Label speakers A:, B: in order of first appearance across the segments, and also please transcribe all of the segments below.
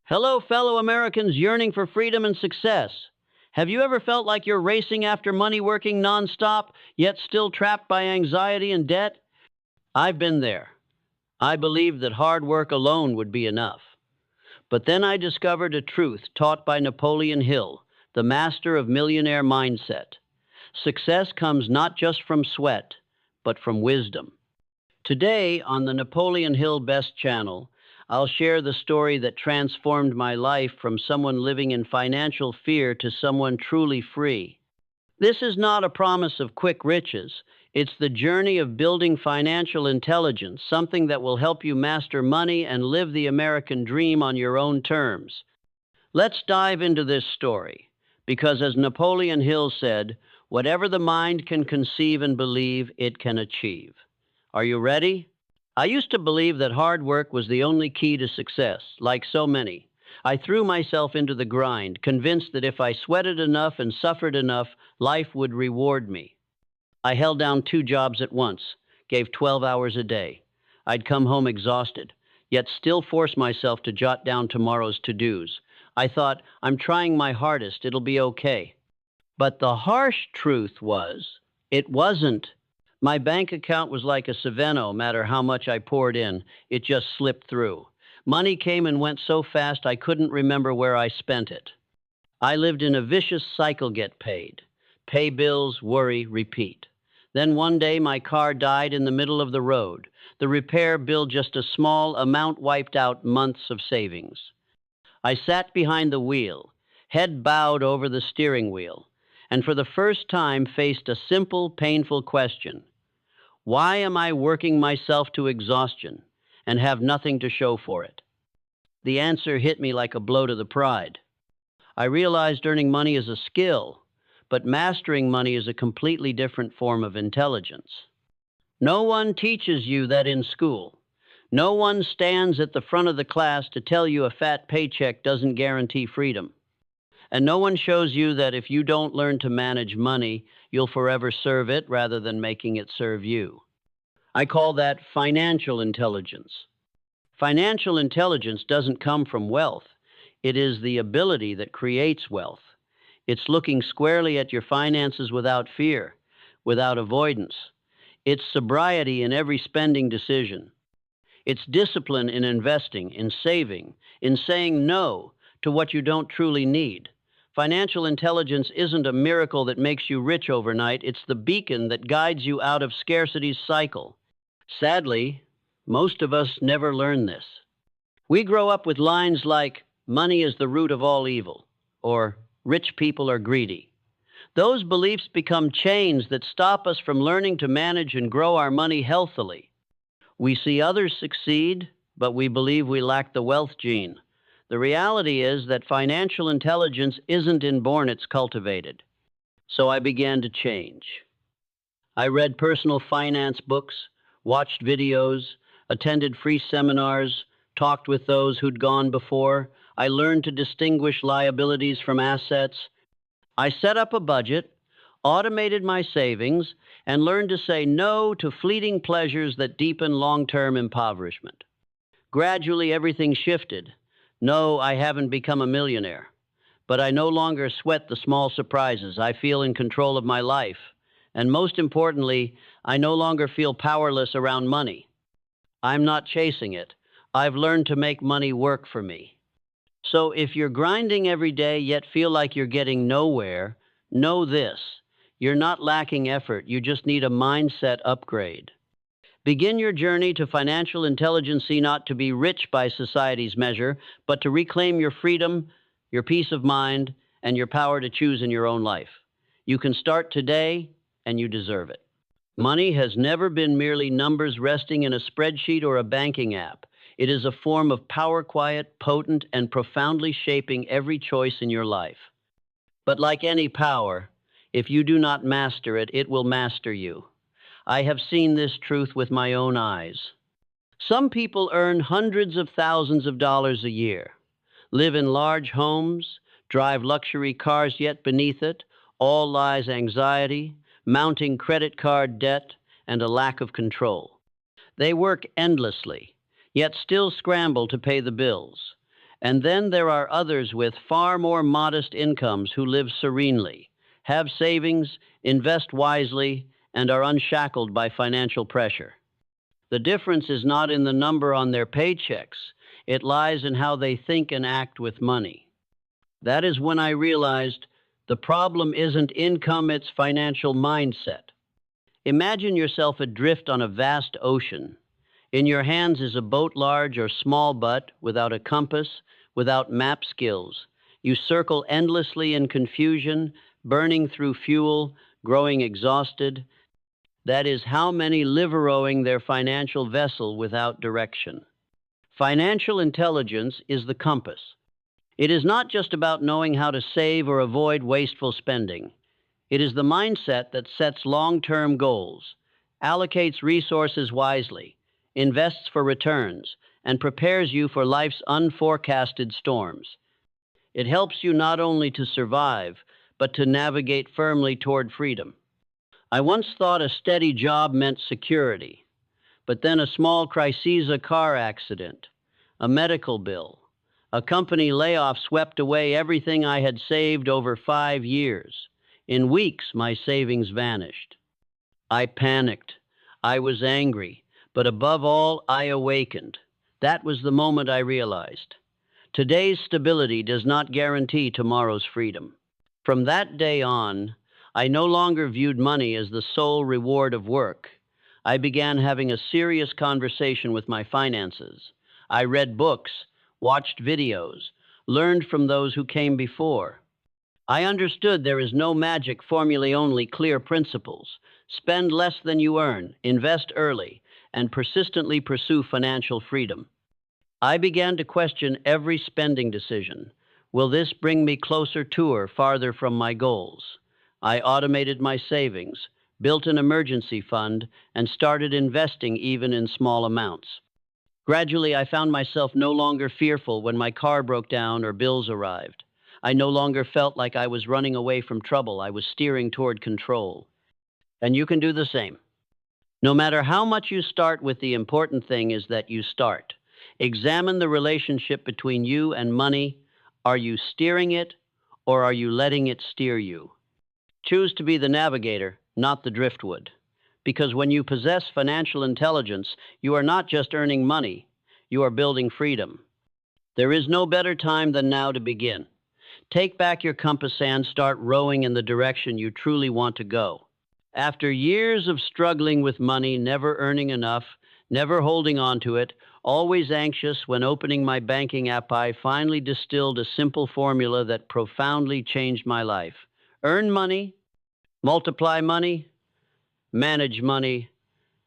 A: Hello, fellow Americans yearning for freedom and success. Have you ever felt like you're racing after money working nonstop, yet still trapped by anxiety and debt? I've been there. I believed that hard work alone would be enough. But then I discovered a truth taught by Napoleon Hill, the master of millionaire mindset. Success comes not just from sweat, but from wisdom. Today, on the Napoleon Hill Best channel, I'll share the story that transformed my life from someone living in financial fear to someone truly free. This is not a promise of quick riches. It's the journey of building financial intelligence, something that will help you master money and live the American dream on your own terms. Let's dive into this story, because as Napoleon Hill said, whatever the mind can conceive and believe, it can achieve. Are you ready? I used to believe that hard work was the only key to success, like so many. I threw myself into the grind, convinced that if I sweated enough and suffered enough, life would reward me. I held down 2 jobs at once, gave 12 hours a day. I'd come home exhausted, yet still force myself to jot down tomorrow's to-dos. I thought, I'm trying my hardest, it'll be okay. But the harsh truth was, it wasn't. My bank account was like a savanna, no matter how much I poured in, it just slipped through. Money came and went so fast I couldn't remember where I spent it. I lived in a vicious cycle: get paid. Pay bills, worry, repeat. Then one day my car died in the middle of the road. The repair bill, just a small amount, wiped out months of savings. I sat behind the wheel, head bowed over the steering wheel, and for the first time faced a simple, painful question. Why am I working myself to exhaustion and have nothing to show for it? The answer hit me like a blow to the pride. I realized earning money is a skill, but mastering money is a completely different form of intelligence. No one teaches you that in school. No one stands at the front of the class to tell you a fat paycheck doesn't guarantee freedom. And no one shows you that if you don't learn to manage money, you'll forever serve it rather than making it serve you. I call that financial intelligence. Financial intelligence doesn't come from wealth. It is the ability that creates wealth. It's looking squarely at your finances without fear, without avoidance. It's sobriety in every spending decision. It's discipline in investing, in saving, in saying no to what you don't truly need. Financial intelligence isn't a miracle that makes you rich overnight. It's the beacon that guides you out of scarcity's cycle. Sadly, most of us never learn this. We grow up with lines like, money is the root of all evil, or rich people are greedy. Those beliefs become chains that stop us from learning to manage and grow our money healthily. We see others succeed, but we believe we lack the wealth gene. The reality is that financial intelligence isn't inborn, it's cultivated. So I began to change. I read personal finance books, watched videos, attended free seminars, talked with those who'd gone before. I learned to distinguish liabilities from assets. I set up a budget, automated my savings, and learned to say no to fleeting pleasures that deepen long-term impoverishment. Gradually, everything shifted. No, I haven't become a millionaire, but I no longer sweat the small surprises. I feel in control of my life. And most importantly, I no longer feel powerless around money. I'm not chasing it. I've learned to make money work for me. So if you're grinding every day yet feel like you're getting nowhere, know this: you're not lacking effort, you just need a mindset upgrade. Begin your journey to financial intelligence not to be rich by society's measure, but to reclaim your freedom, your peace of mind, and your power to choose in your own life. You can start today, and you deserve it. Money has never been merely numbers resting in a spreadsheet or a banking app. It is a form of power, quiet, potent, and profoundly shaping every choice in your life. But like any power, if you do not master it, it will master you. I have seen this truth with my own eyes. Some people earn hundreds of thousands of dollars a year, live in large homes, drive luxury cars, yet beneath it, all lies anxiety, mounting credit card debt, and a lack of control. They work endlessly, yet still scramble to pay the bills. And then there are others with far more modest incomes who live serenely, have savings, invest wisely, and are unshackled by financial pressure. The difference is not in the number on their paychecks, it lies in how they think and act with money. That is when I realized the problem isn't income, it's financial mindset. Imagine yourself adrift on a vast ocean. In your hands is a boat large or small but without a compass, without map skills. You circle endlessly in confusion, burning through fuel, growing exhausted. That is how many live rowing their financial vessel without direction. Financial intelligence is the compass. It is not just about knowing how to save or avoid wasteful spending. It is the mindset that sets long-term goals, allocates resources wisely, invests for returns, and prepares you for life's unforecasted storms. It helps you not only to survive, but to navigate firmly toward freedom. I once thought a steady job meant security, but then a small crisis, a car accident, a medical bill, a company layoff swept away everything I had saved over 5 years. In weeks, my savings vanished. I panicked. I was angry. But above all, I awakened. That was the moment I realized. Today's stability does not guarantee tomorrow's freedom. From that day on, I no longer viewed money as the sole reward of work. I began having a serious conversation with my finances. I read books, watched videos, learned from those who came before. I understood there is no magic formula, only clear principles. Spend less than you earn, invest early, and persistently pursue financial freedom. I began to question every spending decision. Will this bring me closer to or farther from my goals? I automated my savings, built an emergency fund, and started investing even in small amounts. Gradually, I found myself no longer fearful when my car broke down or bills arrived. I no longer felt like I was running away from trouble. I was steering toward control. And you can do the same. No matter how much you start with, the important thing is that you start. Examine the relationship between you and money. Are you steering it, or are you letting it steer you? Choose to be the navigator, not the driftwood. Because when you possess financial intelligence, you are not just earning money, you are building freedom. There is no better time than now to begin. Take back your compass and start rowing in the direction you truly want to go. After years of struggling with money, never earning enough, never holding on to it, always anxious when opening my banking app, I finally distilled a simple formula that profoundly changed my life. Earn money, multiply money, manage money,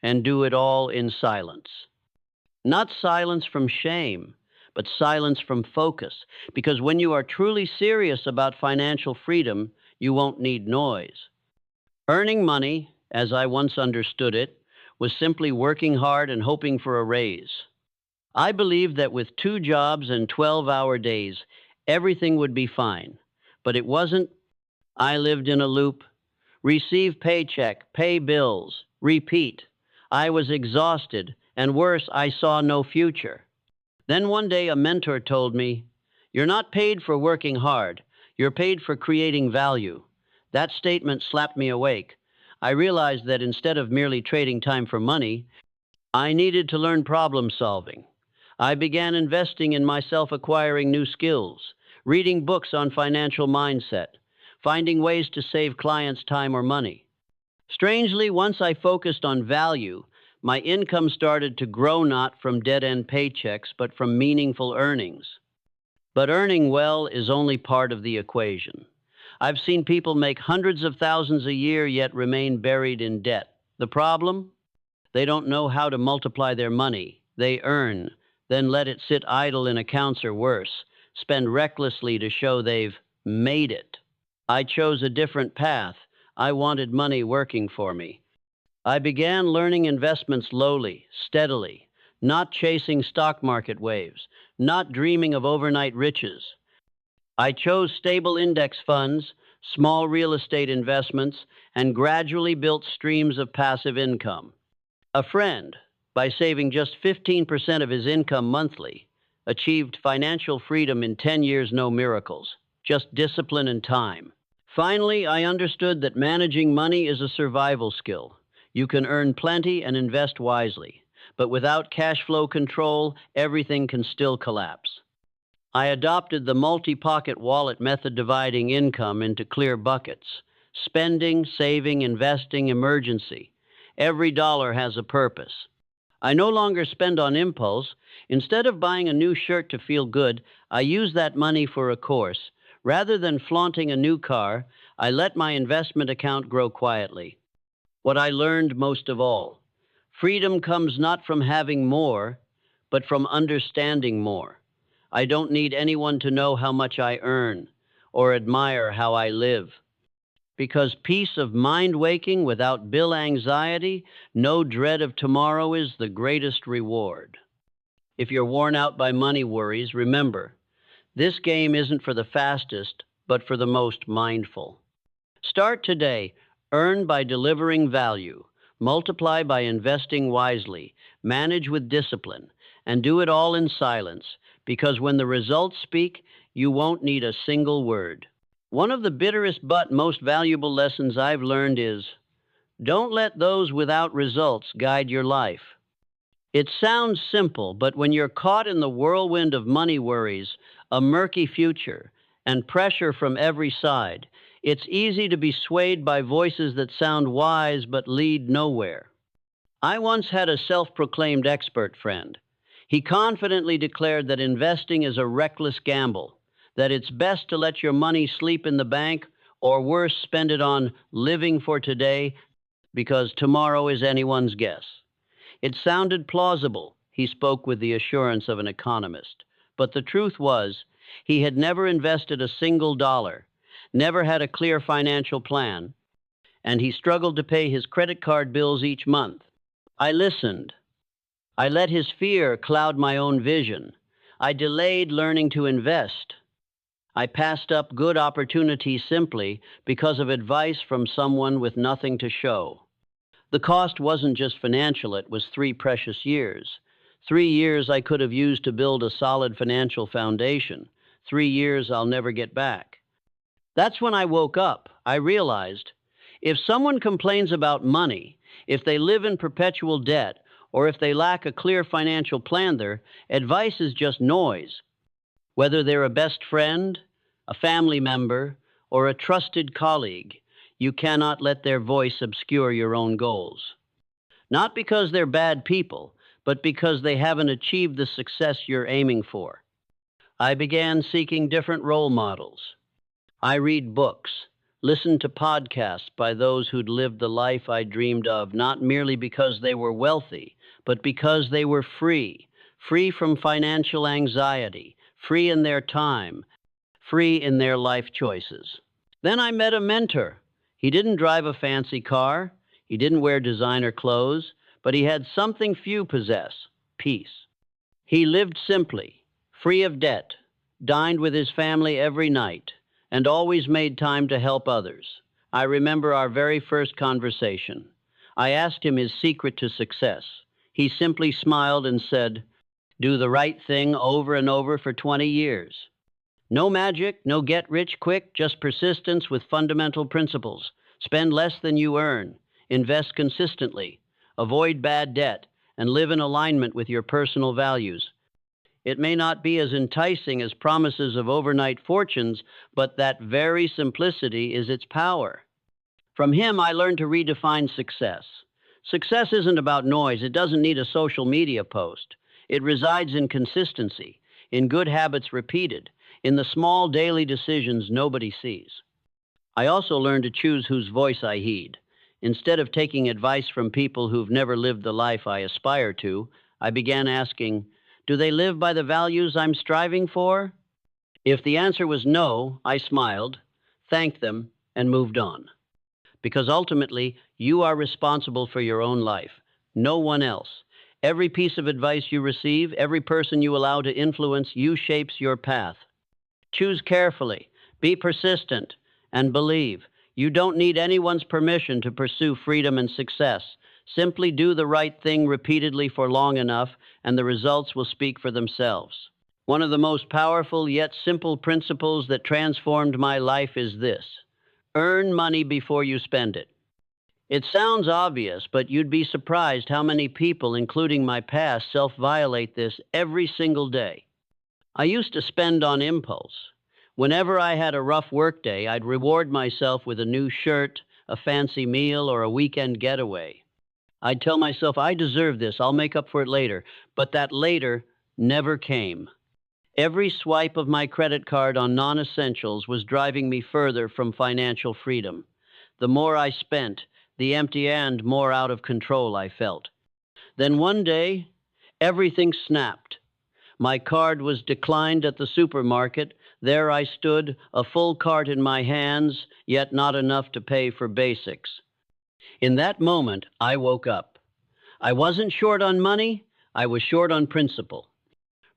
A: and do it all in silence. Not silence from shame, but silence from focus. Because when you are truly serious about financial freedom, you won't need noise. Earning money, as I once understood it, was simply working hard and hoping for a raise. I believed that with 2 jobs and 12-hour days, everything would be fine. But it wasn't. I lived in a loop. Receive paycheck, pay bills, repeat. I was exhausted, and worse, I saw no future. Then one day a mentor told me, "You're not paid for working hard. You're paid for creating value." That statement slapped me awake. I realized that instead of merely trading time for money, I needed to learn problem solving. I began investing in myself, acquiring new skills, reading books on financial mindset, finding ways to save clients time or money. Strangely, once I focused on value, my income started to grow, not from dead-end paychecks, but from meaningful earnings. But earning well is only part of the equation. I've seen people make hundreds of thousands a year yet remain buried in debt. The problem? They don't know how to multiply their money. They earn, then let it sit idle in accounts or worse, spend recklessly to show they've made it. I chose a different path. I wanted money working for me. I began learning investment slowly, steadily, not chasing stock market waves, not dreaming of overnight riches. I chose stable index funds, small real estate investments, and gradually built streams of passive income. A friend, by saving just 15% of his income monthly, Achieved financial freedom in 10 years, no miracles, just discipline and time. Finally, I understood that managing money is a survival skill. You can earn plenty and invest wisely, but without cash flow control, everything can still collapse. I adopted the multi-pocket wallet method, dividing income into clear buckets: spending, saving, investing, emergency. Every dollar has a purpose. I no longer spend on impulse. Instead of buying a new shirt to feel good, I use that money for a course. Rather than flaunting a new car, I let my investment account grow quietly. What I learned most of all: freedom comes not from having more, but from understanding more. I don't need anyone to know how much I earn or admire how I live. Because peace of mind waking without bill anxiety, no dread of tomorrow, is the greatest reward. If you're worn out by money worries, remember, this game isn't for the fastest, but for the most mindful. Start today. Earn by delivering value. Multiply by investing wisely. Manage with discipline. And do it all in silence, because when the results speak, you won't need a single word. One of the bitterest but most valuable lessons I've learned is, don't let those without results guide your life. It sounds simple, but when you're caught in the whirlwind of money worries, a murky future, and pressure from every side, it's easy to be swayed by voices that sound wise but lead nowhere. I once had a self-proclaimed expert friend. He confidently declared that investing is a reckless gamble, that it's best to let your money sleep in the bank, or worse, spend it on living for today, because tomorrow is anyone's guess. It sounded plausible. He spoke with the assurance of an economist. But the truth was, he had never invested a single dollar, never had a clear financial plan, and he struggled to pay his credit card bills each month. I listened. I let his fear cloud my own vision. I delayed learning to invest. I passed up good opportunities simply because of advice from someone with nothing to show. The cost wasn't just financial, it was 3 precious years. 3 years I could have used to build a solid financial foundation. 3 years I'll never get back. That's when I woke up. I realized, if someone complains about money, if they live in perpetual debt, or if they lack a clear financial plan, their advice is just noise. Whether they're a best friend, a family member, or a trusted colleague, you cannot let their voice obscure your own goals. Not because they're bad people, but because they haven't achieved the success you're aiming for. I began seeking different role models. I read books, listened to podcasts by those who'd lived the life I dreamed of, not merely because they were wealthy, but because they were free, free from financial anxiety, free in their time, free in their life choices. Then I met a mentor. He didn't drive a fancy car, he didn't wear designer clothes, but he had something few possess: peace. He lived simply, free of debt, dined with his family every night, and always made time to help others. I remember our very first conversation. I asked him his secret to success. He simply smiled and said, "Do the right thing over and over for 20 years. No magic, no get rich quick, just persistence with fundamental principles. Spend less than you earn, invest consistently, avoid bad debt, and live in alignment with your personal values." It may not be as enticing as promises of overnight fortunes, but that very simplicity is its power. From him, I learned to redefine success. Success isn't about noise. It doesn't need a social media post. It resides in consistency, in good habits repeated, in the small daily decisions nobody sees. I also learned to choose whose voice I heed. Instead of taking advice from people who've never lived the life I aspire to, I began asking, do they live by the values I'm striving for? If the answer was no, I smiled, thanked them, and moved on. Because ultimately, you are responsible for your own life, no one else. Every piece of advice you receive, every person you allow to influence you, shapes your path. Choose carefully, be persistent, and believe. You don't need anyone's permission to pursue freedom and success. Simply do the right thing repeatedly for long enough, and the results will speak for themselves. One of the most powerful yet simple principles that transformed my life is this: earn money before you spend it. It sounds obvious, but you'd be surprised how many people, including my past, self violate this every single day. I used to spend on impulse. Whenever I had a rough workday, I'd reward myself with a new shirt, a fancy meal, or a weekend getaway. I'd tell myself, I deserve this, I'll make up for it later. But that later never came. Every swipe of my credit card on non essentials was driving me further from financial freedom. The more I spent, the emptier and more out of control I felt. Then one day, everything snapped. My card was declined at the supermarket. There I stood, a full cart in my hands, yet not enough to pay for basics. In that moment, I woke up. I wasn't short on money, I was short on principle.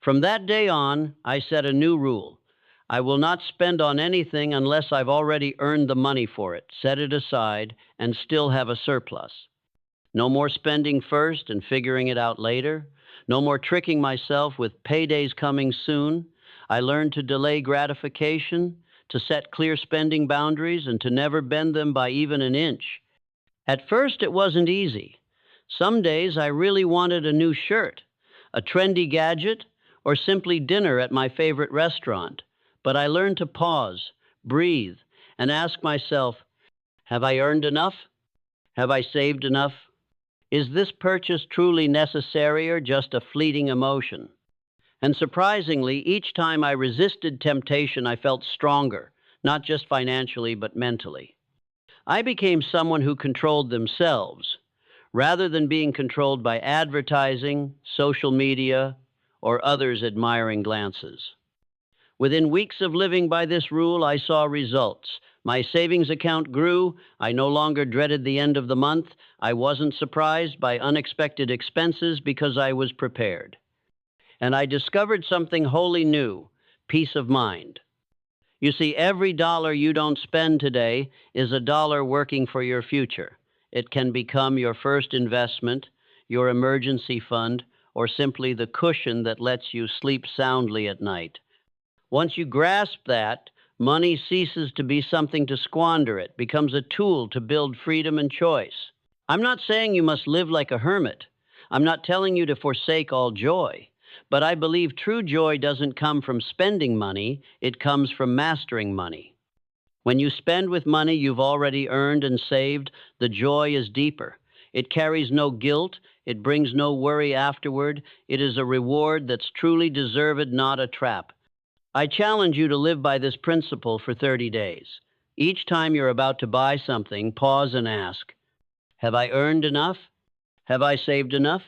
A: From that day on, I set a new rule. I will not spend on anything unless I've already earned the money for it, set it aside, and still have a surplus. No more spending first and figuring it out later. No more tricking myself with paydays coming soon. I learned to delay gratification, to set clear spending boundaries, and to never bend them by even an inch. At first, it wasn't easy. Some days I really wanted a new shirt, a trendy gadget, or simply dinner at my favorite restaurant. But I learned to pause, breathe, and ask myself, have I earned enough? Have I saved enough? Is this purchase truly necessary or just a fleeting emotion? And surprisingly, each time I resisted temptation, I felt stronger, not just financially, but mentally. I became someone who controlled themselves, rather than being controlled by advertising, social media, or others' admiring glances. Within weeks of living by this rule, I saw results. My savings account grew. I no longer dreaded the end of the month. I wasn't surprised by unexpected expenses because I was prepared. And I discovered something wholly new: peace of mind. You see, every dollar you don't spend today is a dollar working for your future. It can become your first investment, your emergency fund, or simply the cushion that lets you sleep soundly at night. Once you grasp that, money ceases to be something to squander. It becomes a tool to build freedom and choice. I'm not saying you must live like a hermit. I'm not telling you to forsake all joy. But I believe true joy doesn't come from spending money, it comes from mastering money. When you spend with money you've already earned and saved, the joy is deeper. It carries no guilt, it brings no worry afterward. It is a reward that's truly deserved, not a trap. I challenge you to live by this principle for 30 days. Each time you're about to buy something, pause and ask, have I earned enough? Have I saved enough?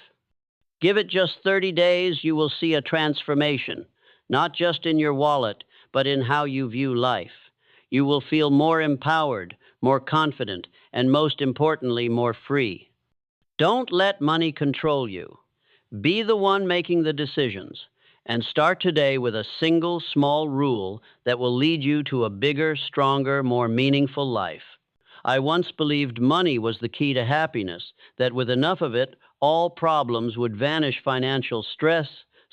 A: Give it just 30 days, you will see a transformation, not just in your wallet, but in how you view life. You will feel more empowered, more confident, and most importantly, more free. Don't let money control you. Be the one making the decisions, and start today with a single small rule that will lead you to a bigger, stronger, more meaningful life. I once believed money was the key to happiness, that with enough of it, all problems would vanish: financial stress,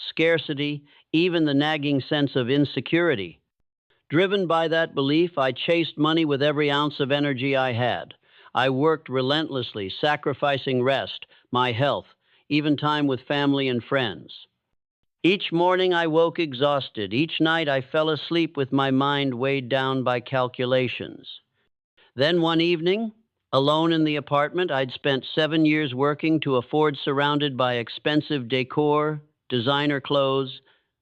A: scarcity, even the nagging sense of insecurity. Driven by that belief, I chased money with every ounce of energy I had. I worked relentlessly, sacrificing rest, my health, even time with family and friends. Each morning I woke exhausted. Each night I fell asleep with my mind weighed down by calculations. Then one evening, alone in the apartment I'd spent 7 years working to afford, surrounded by expensive decor, designer clothes,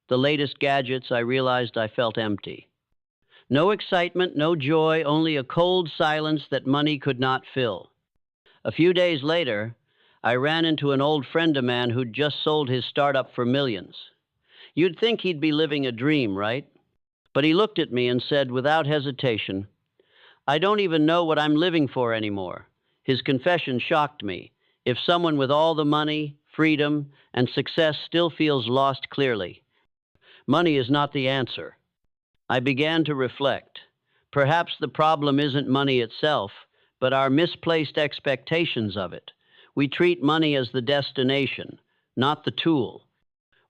A: the latest gadgets, I realized I felt empty. No excitement, no joy, only a cold silence that money could not fill. A few days later, I ran into an old friend of mine who'd just sold his startup for millions. You'd think he'd be living a dream, right? But he looked at me and said without hesitation, I don't even know what I'm living for anymore. His confession shocked me. If someone with all the money, freedom, and success still feels lost, clearly, money is not the answer. I began to reflect. Perhaps the problem isn't money itself, but our misplaced expectations of it. We treat money as the destination, not the tool.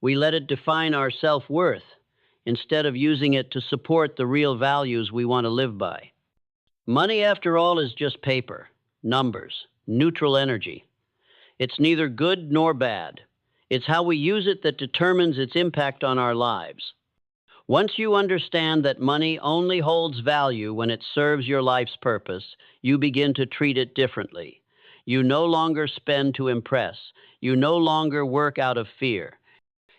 A: We let it define our self-worth instead of using it to support the real values we want to live by. Money, after all, is just paper, numbers, neutral energy. It's neither good nor bad. It's how we use it that determines its impact on our lives. Once you understand that money only holds value when it serves your life's purpose, you begin to treat it differently. You no longer spend to impress. You no longer work out of fear.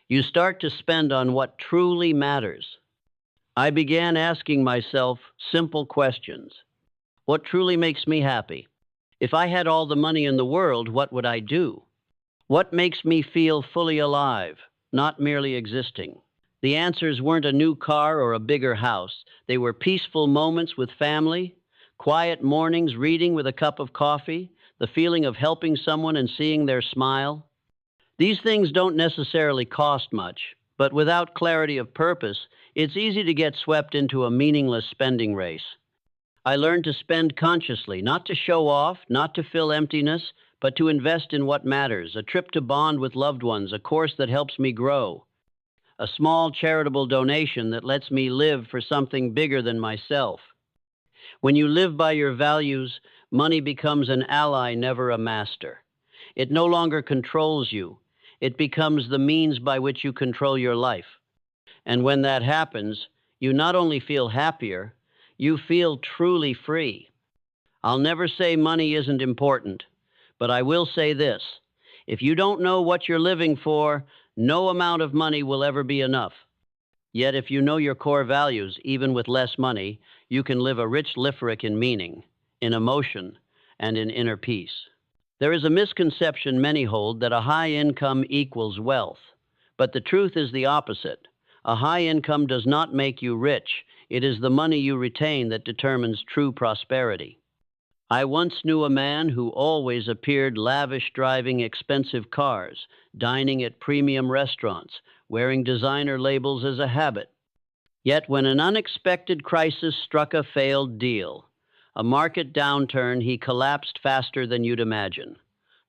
A: You start to spend on what truly matters. I began asking myself simple questions. What truly makes me happy? If I had all the money in the world, what would I do? What makes me feel fully alive, not merely existing? The answers weren't a new car or a bigger house. They were peaceful moments with family, quiet mornings reading with a cup of coffee, the feeling of helping someone and seeing their smile. These things don't necessarily cost much, but without clarity of purpose, it's easy to get swept into a meaningless spending race. I learned to spend consciously, not to show off, not to fill emptiness, but to invest in what matters: a trip to bond with loved ones, a course that helps me grow, a small charitable donation that lets me live for something bigger than myself. When you live by your values, money becomes an ally, never a master. It no longer controls you. It becomes the means by which you control your life. And when that happens, you not only feel happier, you feel truly free. I'll never say money isn't important, but I will say this: if you don't know what you're living for, no amount of money will ever be enough. Yet if you know your core values, even with less money, you can live a rich life in meaning, in emotion, and in inner peace. There is a misconception many hold that a high income equals wealth, but the truth is the opposite. A high income does not make you rich. It is the money you retain that determines true prosperity. I once knew a man who always appeared lavish, driving expensive cars, dining at premium restaurants, wearing designer labels as a habit. Yet when an unexpected crisis struck, a failed deal, a market downturn, he collapsed faster than you'd imagine.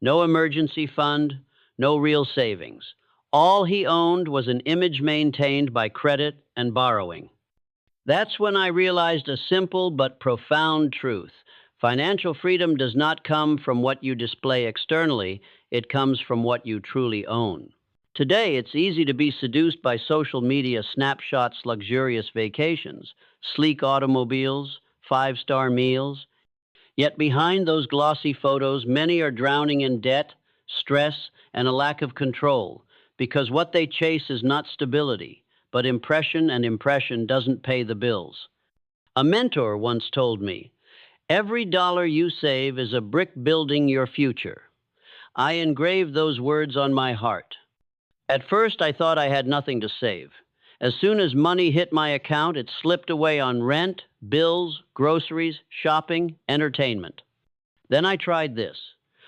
A: No emergency fund, no real savings. All he owned was an image maintained by credit and borrowing. That's when I realized a simple but profound truth. Financial freedom does not come from what you display externally, it comes from what you truly own. Today, it's easy to be seduced by social media snapshots, luxurious vacations, sleek automobiles, five-star meals. Yet behind those glossy photos, many are drowning in debt, stress, and a lack of control, because what they chase is not stability, but impression, and impression doesn't pay the bills. A mentor once told me, "Every dollar you save is a brick building your future." I engraved those words on my heart. At first, I thought I had nothing to save. As soon as money hit my account, it slipped away on rent, bills, groceries, shopping, entertainment. Then I tried this.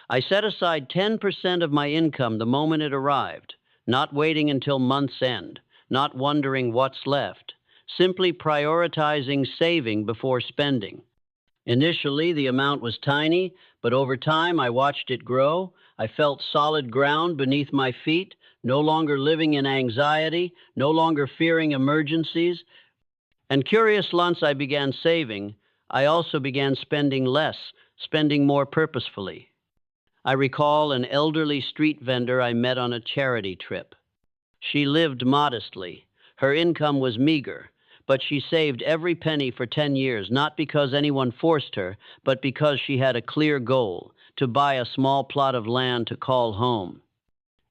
A: I set aside 10% of my income the moment it arrived, not waiting until month's end, not wondering what's left, simply prioritizing saving before spending. Initially, the amount was tiny, but over time I watched it grow. I felt solid ground beneath my feet, no longer living in anxiety, no longer fearing emergencies. And curious, once I began saving, I also began spending less, spending more purposefully. I recall an elderly street vendor I met on a charity trip. She lived modestly. Her income was meager, but she saved every penny for 10 years, not because anyone forced her, but because she had a clear goal: to buy a small plot of land to call home.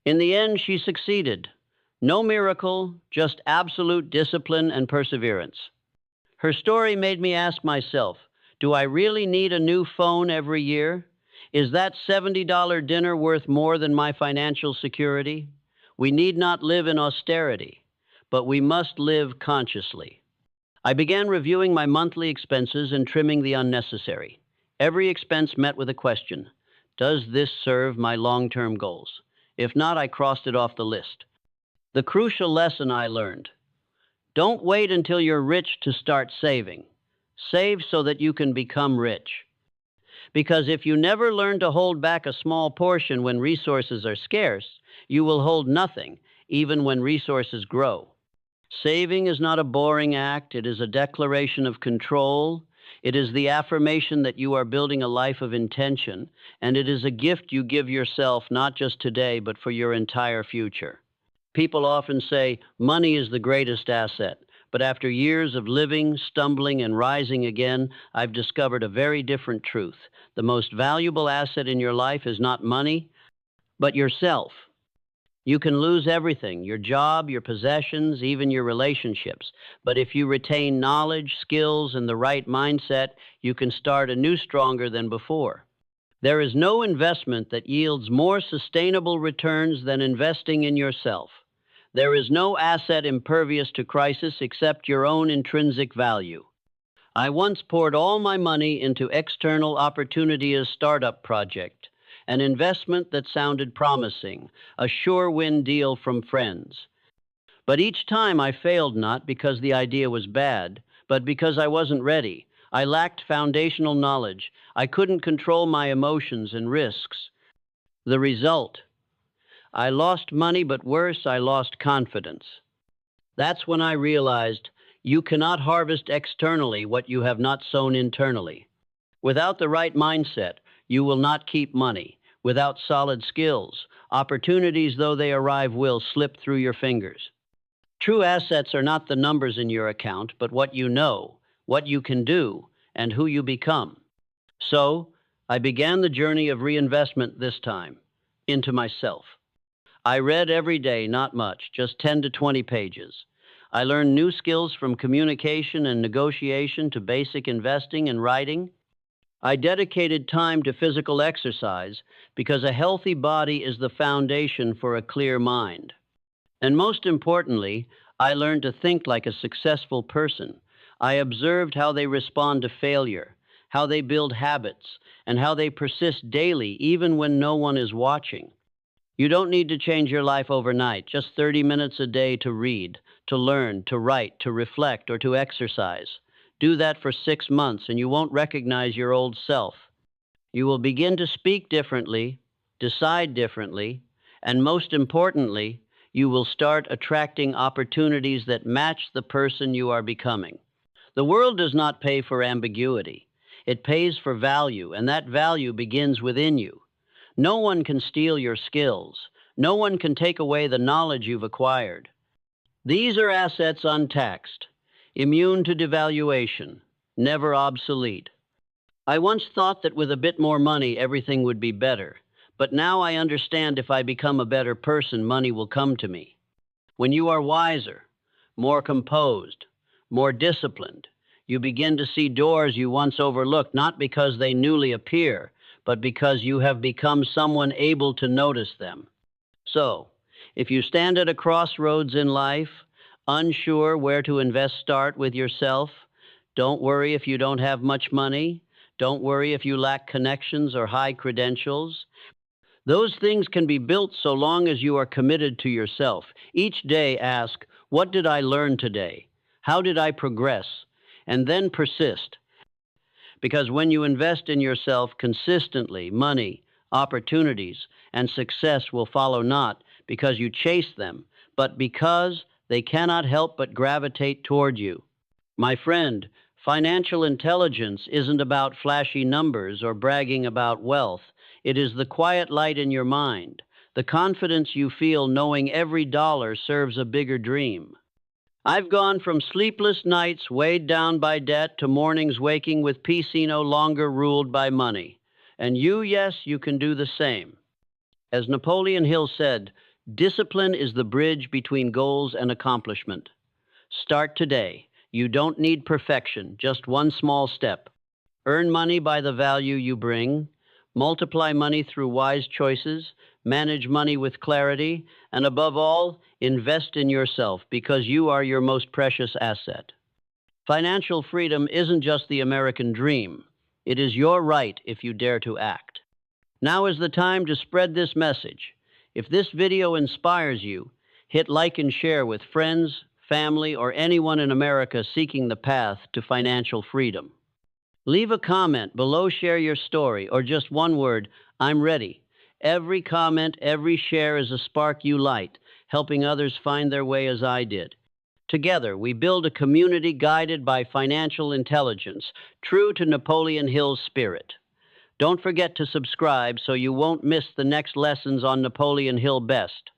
A: In the end, she succeeded. No miracle, just absolute discipline and perseverance. Her story made me ask myself, do I really need a new phone every year? Is that $70 dinner worth more than my financial security? We need not live in austerity, but we must live consciously. I began reviewing my monthly expenses and trimming the unnecessary. Every expense met with a question: does this serve my long-term goals? If not, I crossed it off the list. The crucial lesson I learned: don't wait until you're rich to start saving. Save so that you can become rich. Because if you never learn to hold back a small portion when resources are scarce, you will hold nothing. even when resources grow. Saving is not a boring act, it is a declaration of control. It is the affirmation that you are building a life of intention, and it is a gift you give yourself not just today, but for your entire future. People often say money is the greatest asset, but after years of living, stumbling, and rising again, I've discovered a very different truth. The most valuable asset in your life is not money, but yourself. You can lose everything, your job, your possessions, even your relationships. But if you retain knowledge, skills, and the right mindset, you can start anew stronger than before. There is no investment that yields more sustainable returns than investing in yourself. There is no asset impervious to crisis except your own intrinsic value. I once poured all my money into external opportunity as startup project, an investment that sounded promising, a sure win deal from friends. But each time I failed not because the idea was bad, but because I wasn't ready. I lacked foundational knowledge. I couldn't control my emotions and risks. The result, I lost money, but worse, I lost confidence. That's when I realized you cannot harvest externally what you have not sown internally. Without the right mindset, you will not keep money. Without solid skills, opportunities, though they arrive, will slip through your fingers. True assets are not the numbers in your account, but what you know, what you can do, and who you become. So, I began the journey of reinvestment this time, into myself. I read every day, not much, just 10 to 20 pages. I learned new skills from communication and negotiation to basic investing and writing. I dedicated time to physical exercise because a healthy body is the foundation for a clear mind. And most importantly, I learned to think like a successful person. I observed how they respond to failure, how they build habits, and how they persist daily even when no one is watching. You don't need to change your life overnight, just 30 minutes a day to read, to learn, to write, to reflect, or to exercise. Do that for 6 months and you won't recognize your old self. You will begin to speak differently, decide differently, and most importantly, you will start attracting opportunities that match the person you are becoming. The world does not pay for ambiguity. It pays for value, and that value begins within you. No one can steal your skills. No one can take away the knowledge you've acquired. These are assets untaxed, immune to devaluation, never obsolete. I once thought that with a bit more money, everything would be better. But now I understand if I become a better person, money will come to me. When you are wiser, more composed, more disciplined, you begin to see doors you once overlooked, not because they newly appear, but because you have become someone able to notice them. So, if you stand at a crossroads in life, unsure where to invest, start with yourself. Don't worry if you don't have much money. Don't worry if you lack connections or high credentials. Those things can be built so long as you are committed to yourself. Each day ask, what did I learn today? How did I progress? And then persist. Because when you invest in yourself consistently, money, opportunities, and success will follow not because you chase them, but because they cannot help but gravitate toward you. My friend, financial intelligence isn't about flashy numbers or bragging about wealth. It is the quiet light in your mind, the confidence you feel knowing every dollar serves a bigger dream. I've gone from sleepless nights weighed down by debt to mornings waking with peace no longer ruled by money. And you, yes, you can do the same. As Napoleon Hill said, discipline is the bridge between goals and accomplishment. Start today. You don't need perfection, just one small step. Earn money by the value you bring. Multiply money through wise choices. Manage money with clarity. And above all, invest in yourself because you are your most precious asset. Financial freedom isn't just the American dream. It is your right if you dare to act. Now is the time to spread this message. If this video inspires you, hit like and share with friends, family, or anyone in America seeking the path to financial freedom. Leave a comment below, share your story, or just one word, I'm ready. Every comment, every share is a spark you light, helping others find their way as I did. Together, we build a community guided by financial intelligence, true to Napoleon Hill's spirit. Don't forget to subscribe so you won't miss the next lessons on Napoleon Hill Best.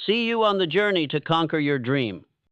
A: See you on the journey to conquer your dream.